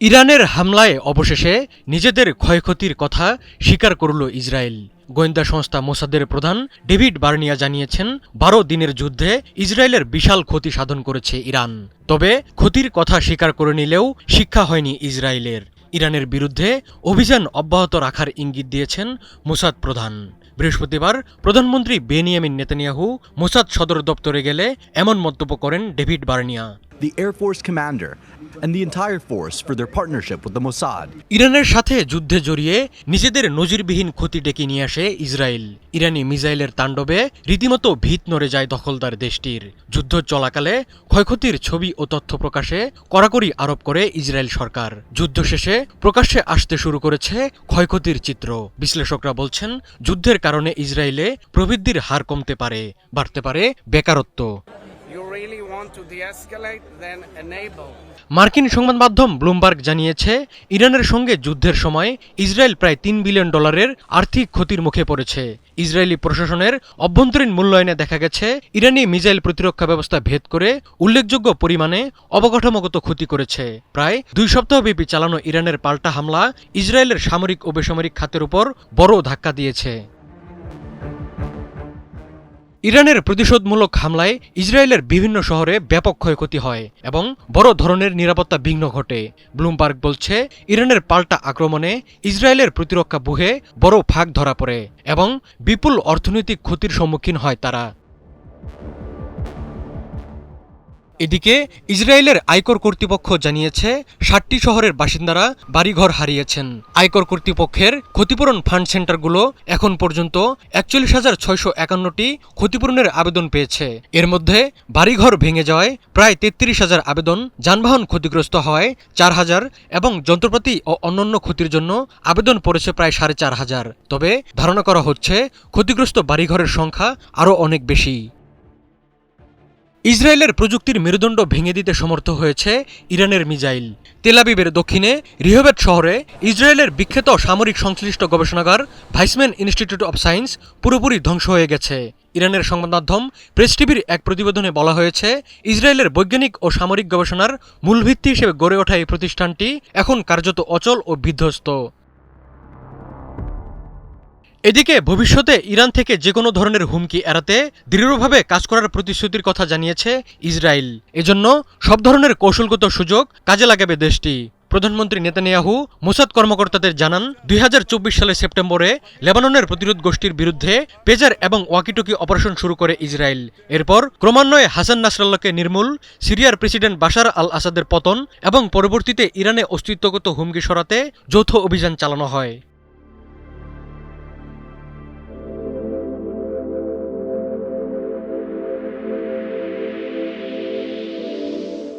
ইরানের হামলায় অবশেষে নিজেদের ক্ষয়ক্ষতির কথা স্বীকার করল ইসরায়েল। গোয়েন্দা সংস্থা মোসাদের প্রধান ডেভিড বার্নিয়া জানিয়েছেন, ১২ দিনের যুদ্ধে ইসরায়েলের বিশাল ক্ষতি সাধন করেছে ইরান। তবে ক্ষতির কথা স্বীকার করে নিলেও শিক্ষা হয়নি ইসরায়েলের। ইরানের বিরুদ্ধে অভিযান অব্যাহত রাখার ইঙ্গিত দিয়েছেন মোসাদ প্রধান। বৃহস্পতিবার প্রধানমন্ত্রী বেনিয়ামিন নেতানিয়াহু মোসাদ সদর দপ্তরে গেলে এমন মন্তব্য করেন David বার্নিয়া। The Air Force commander and the entire force for their partnership with the Mossad. ইরানের সাথে যুদ্ধে জড়িয়ে নিজেদের নজিরবিহীন ক্ষতি ডেকে নিয়ে আসে ইসরায়েল। ইরানি মিসাইলের তাণ্ডবে রীতিমতো ভিত নড়ে যায় দখলদার দেশটির। যুদ্ধ চলাকালে ক্ষয়ক্ষতির ছবি ও তথ্য প্রকাশে কড়াকড়ি আরোপ করে ইসরায়েল সরকার। যুদ্ধ শেষে প্রকাশ্যে আসতে শুরু করেছে ক্ষয়ক্ষতির চিত্র। বিশ্লেষকরা বলছেন, যুদ্ধের কারণে ইসরায়েলে প্রবৃদ্ধির হার কমতে পারে, বাড়তে পারে বেকারত্ব। মার্কিন সংবাদ মাধ্যম ব্লুমবার্গ জানিয়েছে, ইরানের সঙ্গে যুদ্ধের সময় ইসরায়েল প্রায় $3 বিলিয়ন আর্থিক ক্ষতির মুখে পড়েছে। ইসরায়েলি প্রশাসনের অভ্যন্তরীণ মূল্যায়নে দেখা গেছে, ইরানি মিসাইল প্রতিরক্ষা ব্যবস্থা ভেদ করে উল্লেখযোগ্য পরিমাণে অবকাঠামোগত ক্ষতি করেছে। প্রায় 2 সপ্তাহব্যাপী চালানো ইরানের পাল্টা হামলা ইসরায়েলের সামরিক ও বেসামরিক খাতের উপর বড় ধাক্কা দিয়েছে। ইরানের প্রতিশোধমূলক হামলায় ইসরায়েলের বিভিন্ন শহরে ব্যাপক ক্ষয়ক্ষতি হয় এবং বড় ধরনের নিরাপত্তা বিঘ্ন ঘটে। ব্লুমবার্গ বলছে, ইরানের পাল্টা আক্রমণে ইসরায়েলের প্রতিরক্ষা ব্যুহে বড় ফাঁক ধরা পড়ে এবং বিপুল অর্থনৈতিক ক্ষতির সম্মুখীন হয় তারা। এদিকে ইসরায়েলের আয়কর কর্তৃপক্ষ জানিয়েছে, 60টি শহরের বাসিন্দারা বাড়িঘর হারিয়েছেন। আয়কর কর্তৃপক্ষের ক্ষতিপূরণ ফান্ড সেন্টারগুলো এখন পর্যন্ত 41,651টি ক্ষতিপূরণের আবেদন পেয়েছে। এর মধ্যে বাড়িঘর ভেঙে যাওয়ায় প্রায় 33,000 আবেদন, যানবাহন ক্ষতিগ্রস্ত হওয়ায় 4,000 এবং যন্ত্রপাতি ও অন্যান্য ক্ষতির জন্য আবেদন পড়েছে প্রায় 4,500। তবে ধারণা করা হচ্ছে ক্ষতিগ্রস্ত বাড়িঘরের সংখ্যা আরও অনেক বেশি। ইসরায়েলের প্রযুক্তির মেরুদণ্ড ভেঙে দিতে সমর্থ হয়েছে ইরানের মিসাইল। তেল আবিবের দক্ষিণে রিহবেট শহরে ইসরায়েলের বিখ্যাত সামরিক সংশ্লিষ্ট গবেষণাগার ভাইসম্যান ইনস্টিটিউট অব সায়েন্স পুরোপুরি ধ্বংস হয়ে গেছে। ইরানের সংবাদ মাধ্যম প্রেস টিভির এক প্রতিবেদনে বলা হয়েছে, ইসরায়েলের বৈজ্ঞানিক ও সামরিক গবেষণার মূল ভিত্তি হিসেবে গড়ে ওঠা এই প্রতিষ্ঠানটি এখন কার্যত অচল ও বিধ্বস্ত। এদিকে ভবিষ্যতে ইরান থেকে যে কোনো ধরনের হুমকি এড়াতে দৃঢ়ভাবে কাজ করার প্রতিশ্রুতির কথা জানিয়েছে ইসরায়েল। এজন্য সব ধরনের কৌশলগত সুযোগ কাজে লাগাবে দেশটি। প্রধানমন্ত্রী নেতানিয়াহু মোসাদ কর্মকর্তাদের জানান, 2024 সালের সেপ্টেম্বরে লেবাননের প্রতিরোধ গোষ্ঠীর বিরুদ্ধে পেজার এবং ওয়াকিটকি অপারেশন শুরু করে ইসরায়েল। এরপর ক্রমান্বয়ে হাসান নাসরাল্লাহকে নির্মূল, সিরিয়ার প্রেসিডেন্ট বাশার আল আসাদের পতন এবং পরবর্তীতে ইরানে অস্তিত্বগত হুমকি সরাতে যৌথ অভিযান চালানো হয়।